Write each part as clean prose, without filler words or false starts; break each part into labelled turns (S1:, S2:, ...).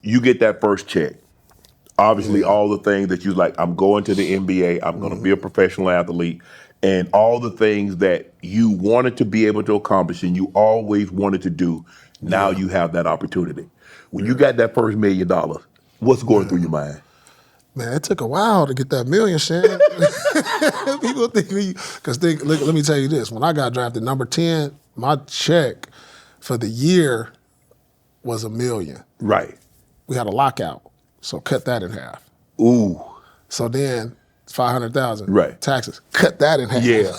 S1: You get that first check. Obviously, all the things that you like, I'm going to the NBA, I'm going to be a professional athlete, and all the things that you wanted to be able to accomplish and you always wanted to do, now you have that opportunity. When you got that first $1 million, what's going through your mind?
S2: Man, it took a while to get that million, Shannon. People think because let me tell you this. When I got drafted number 10, my check for the year was $1 million.
S1: Right.
S2: We had a lockout, so cut that in half.
S1: Ooh.
S2: So then it's $500,000.
S1: Right.
S2: Taxes, cut that in half.
S1: Yeah.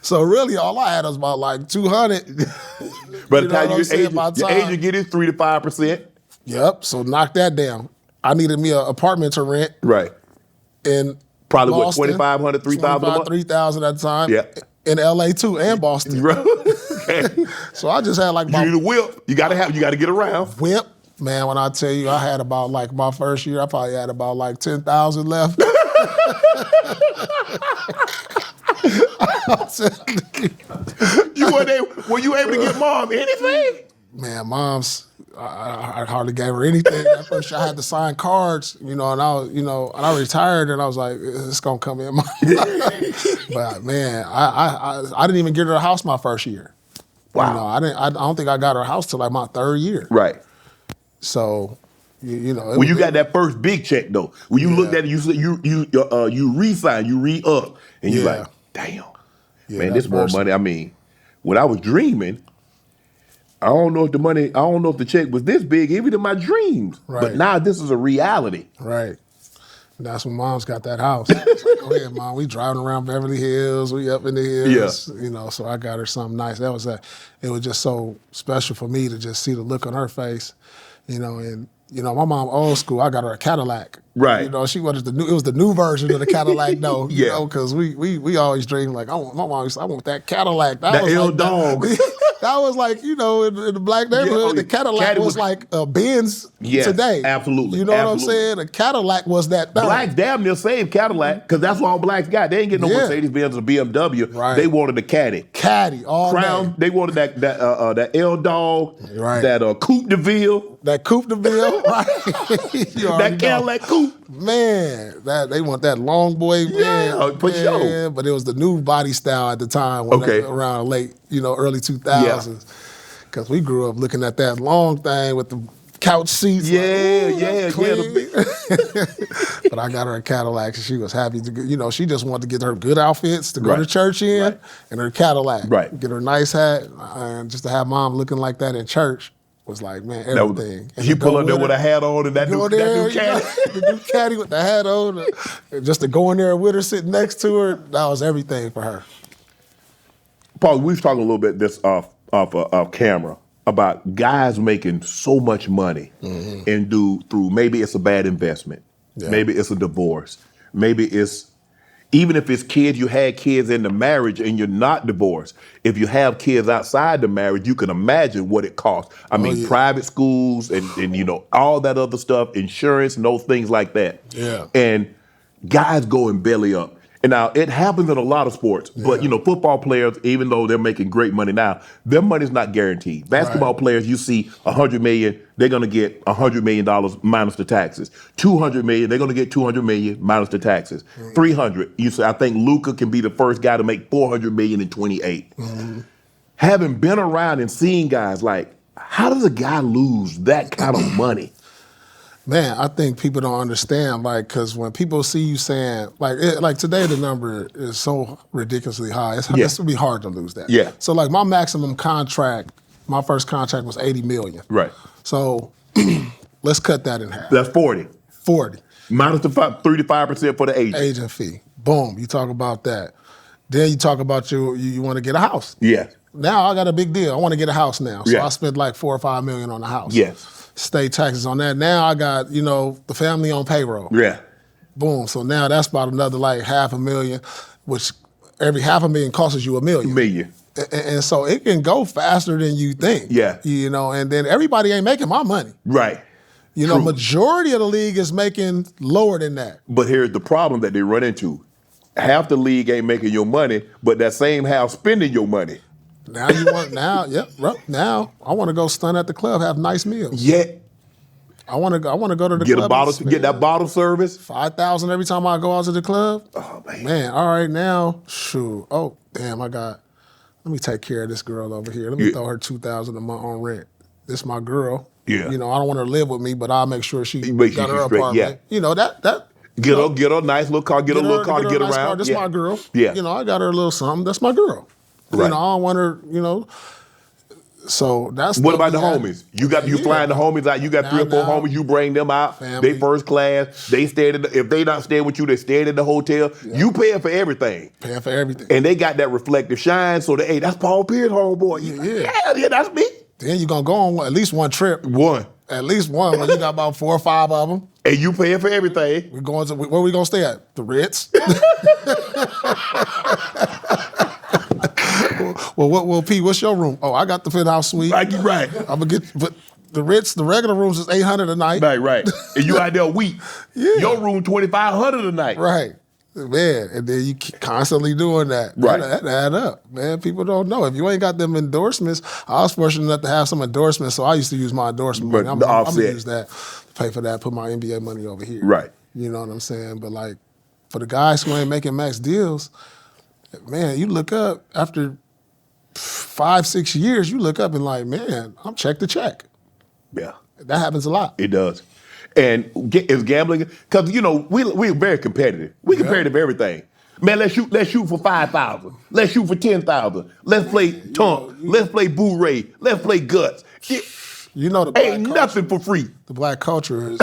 S2: So really, all I had was about like $200.
S1: By the time your agent get his 3 to 5%.
S2: Yep. So knock that down. I needed me an apartment to rent.
S1: Right.
S2: In
S1: probably
S2: Boston,
S1: what, $2,500, $3,000 a month?
S2: $3,000 at the time.
S1: Yeah.
S2: In LA too, and Boston.
S1: Okay.
S2: So I just had like
S1: you need a whip. You gotta get around.
S2: Whip. Man, when I tell you, I had about like my first year, I probably had about like 10,000 left.
S1: Were you able to get mom anything?
S2: Man, mom's, I hardly gave her anything. That first year I had to sign cards, and I retired, and I was like, it's gonna come in. But man, I didn't even get her a house my first year.
S1: Wow.
S2: I don't think I got her a house till like my third year.
S1: Right.
S2: So,
S1: when you got that first big check though, when you looked at it, you re-signed, you re-up, and you're like, damn, man, this more money. I mean, when I was dreaming, I don't know if the check was this big, even in my dreams.
S2: Right.
S1: But now this is a reality.
S2: Right. And that's when mom's got that house. Like, go ahead, mom. We driving around Beverly Hills. We up in the hills.
S1: Yeah.
S2: So I got her something nice. It was just so special for me to just see the look on her face. And my mom old school. I got her a Cadillac.
S1: Right.
S2: She wanted it was the new version of the Cadillac though.
S1: Yeah.
S2: Because we always dreamed like I want that Cadillac.
S1: That L-Dog.
S2: That was like, in the black neighborhood, the Cadillac was like a Benz today.
S1: Absolutely.
S2: You know what I'm saying? A Cadillac was that thing.
S1: Blacks damn near saved Cadillac because that's what all blacks got. They ain't get no Mercedes-Benz or BMW.
S2: Right.
S1: They wanted a Caddy.
S2: All
S1: Crown.
S2: day.
S1: They wanted that L-Dog.
S2: Right.
S1: That Coupe de Ville.
S2: That Coupe de Ville. Right.
S1: That Cadillac Coupe.
S2: Man, they want that long boy. Man,
S1: for sure.
S2: But it was the new body style at the time. Around late, early 2000s. Because we grew up looking at that long thing with the couch seats. But I got her a Cadillac, and she was happy to. She just wanted to get her good outfits to go to church in, and her Cadillac.
S1: Right.
S2: Get her a nice hat, and just to have mom looking like that in church was like, man, everything.
S1: She pull up there with a hat on and that new caddy.
S2: The new caddy with the hat on. And just to go in there with her, sitting next to her, that was everything for her.
S1: Paul, we was talking a little bit this off camera about guys making so much money and through maybe it's a bad investment, maybe it's a divorce, maybe it's even if it's kids, you had kids in the marriage and you're not divorced. If you have kids outside the marriage, you can imagine what it costs. I mean, private schools and all that other stuff, insurance and those things like that.
S2: Yeah.
S1: And guys going belly up. And now it happens in a lot of sports, but football players, even though they're making great money now, their money's not guaranteed. Basketball players, you see $100 million, they're going to get $100 million minus the taxes. $200 million, they're going to get $200 million minus the taxes. $300, you say, I think Luka can be the first guy to make $400 million in 28. Having been around and seeing guys, like, how does a guy lose that kind of money?
S2: Man, I think people don't understand, because when people see you saying, like today the number is so ridiculously high, it's going to be hard to lose that.
S1: Yeah.
S2: So my maximum contract, my first contract was $80 million.
S1: Right.
S2: So let's cut that in half.
S1: That's 40.
S2: 40.
S1: Minus the 3 to 5% for the agent.
S2: Agent fee. Boom, you talk about that. Then you talk about you want to get a house.
S1: Yeah.
S2: Now I got a big deal. I want to get a house now. So
S1: I
S2: spent like $4 or $5 million on the house.
S1: Yes.
S2: State taxes on that. Now I got, the family on payroll.
S1: Yeah.
S2: Boom. So now that's about another like $500,000, which every $500,000 costs you $1 million. And so it can go faster than you think.
S1: Yeah.
S2: And then everybody ain't making my money.
S1: Right.
S2: Majority of the league is making lower than that.
S1: But here's the problem that they run into. Half the league ain't making your money, but that same half spending your money.
S2: Now I want to go stunt at the club, have nice meals.
S1: Yeah.
S2: I want to go to the
S1: Get
S2: club.
S1: a bottle, get that bottle service.
S2: 5,000 every time I go out to the club.
S1: Oh man.
S2: Man, all right now, shoot. Oh damn, let me take care of this girl over here. Let me throw her 2,000 a month on rent. This my girl.
S1: Yeah.
S2: You know, I don't want her to live with me, but I'll make sure she
S1: Make sure
S2: got her
S1: she's straight,
S2: apartment.
S1: yeah.
S2: You know that.
S1: Get her a nice little car. Get a little car to get
S2: nice
S1: around.
S2: Car. That's my girl.
S1: Yeah.
S2: You know, I got her a little something. That's my girl.
S1: Right.
S2: You know, I don't want her. You know. So that's
S1: what about the homies? You flying the homies out. You got 3 or 4 homies. You bring them out.
S2: Family.
S1: They first class. They stayed if they not staying with you, they staying in the hotel. Yeah. You paying for everything.
S2: Paying for everything.
S1: And they got that reflective shine. So hey, that's Paul Pierce, homeboy. Yeah, that's me.
S2: Then you gonna go on at least one trip.
S1: One.
S2: At least one. When you got about 4 or 5 of them.
S1: And you paying for everything.
S2: We're going to where we gonna stay at? The Ritz. Well, Pete, what's your room? Oh, I got the penthouse suite.
S1: Right.
S2: I'm gonna but the Ritz, the regular rooms is $800 a night.
S1: Right. And you out there a week. Yeah. Your room $2,500 a night.
S2: Right. Man, and then you keep constantly doing that.
S1: Right.
S2: That add up, man. People don't know. If you ain't got them endorsements, I was fortunate enough to have some endorsements, so I used to use my endorsement money. I'm gonna use that to pay for that, put my NBA money over here.
S1: Right.
S2: You know what I'm saying? But like, for the guys who ain't making max deals, man, you look up after 5, 6 years, you look up and like, man, I'm check to check.
S1: Yeah.
S2: That happens a lot.
S1: It does. And is gambling, because, you know, we're very competitive. We're competitive everything. Man, let's shoot for 5,000. Let's shoot for 10,000. Let's play Tunk. Let's play Boo Ray. Let's play Guts.
S2: You know,
S1: ain't nothing for free.
S2: The black culture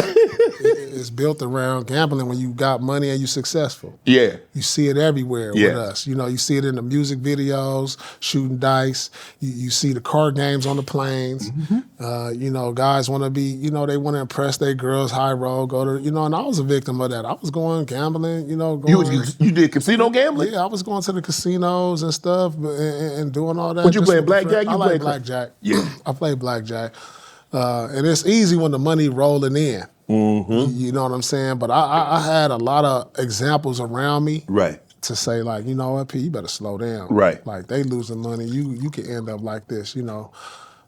S2: is built around gambling when you got money and you successful.
S1: Yeah.
S2: You see it everywhere with us. You know, you see it in the music videos, shooting dice. You see the card games on the planes. Mm-hmm. You know, guys want to be, you know, they want to impress their girls, high roll, go to, you know, and I was a victim of that. I was going gambling, you know.
S1: You did casino gambling?
S2: Yeah, I was going to the casinos and stuff and doing all that.
S1: What you playing, blackjack?
S2: I like blackjack.
S1: Yeah.
S2: I play blackjack. And it's easy when the money rolling in. Mm-hmm. You know what I'm saying? But I had a lot of examples around me to say, like, you know what, P, you better slow down.
S1: Right.
S2: Like, they losing money. You can end up like this, you know.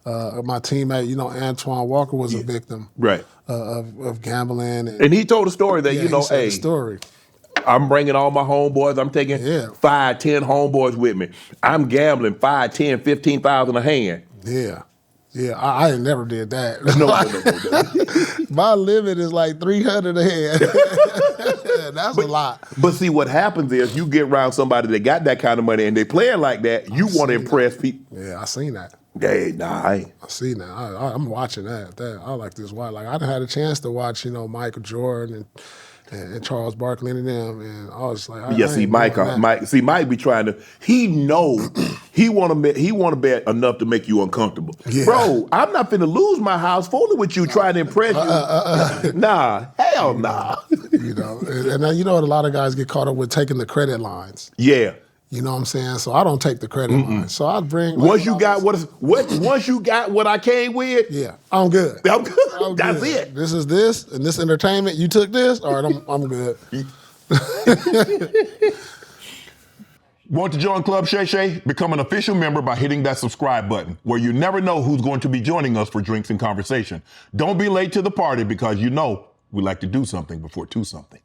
S2: My teammate, you know, Antoine Walker was a victim of gambling. And
S1: he told a story that, you know,
S2: hey, story.
S1: I'm bringing all my homeboys. I'm taking 5, 10 homeboys with me. I'm gambling 5, 10, 15,000 a hand.
S2: Yeah. Yeah, I ain't never did that.
S1: No.
S2: My limit is like 300 a hand. That's a lot.
S1: But see, what happens is you get around somebody that got that kind of money and they playing like that, you want to impress people.
S2: Yeah, I seen that.
S1: Hey, I ain't.
S2: I seen that. I'm watching that. I like this. Why? Like, I done had a chance to watch, you know, Michael Jordan and Charles Barkley and them, and I was like, Mike be trying to. He know he want to bet enough to make you uncomfortable, bro. I'm not finna lose my house fooling with you, trying to impress you. Nah, hell nah. You know, and you know what? A lot of guys get caught up with taking the credit lines.
S1: Yeah.
S2: You know what I'm saying? So I don't take the credit line. So I bring
S1: once you got what I came with,
S2: I'm good.
S1: I'm good. That's it.
S2: This is this and this entertainment. You took this, all right? I'm good.
S1: Want to join Club Shay Shay? Become an official member by hitting that subscribe button, where you never know who's going to be joining us for drinks and conversation. Don't be late to the party because you know we like to do something before 2 something.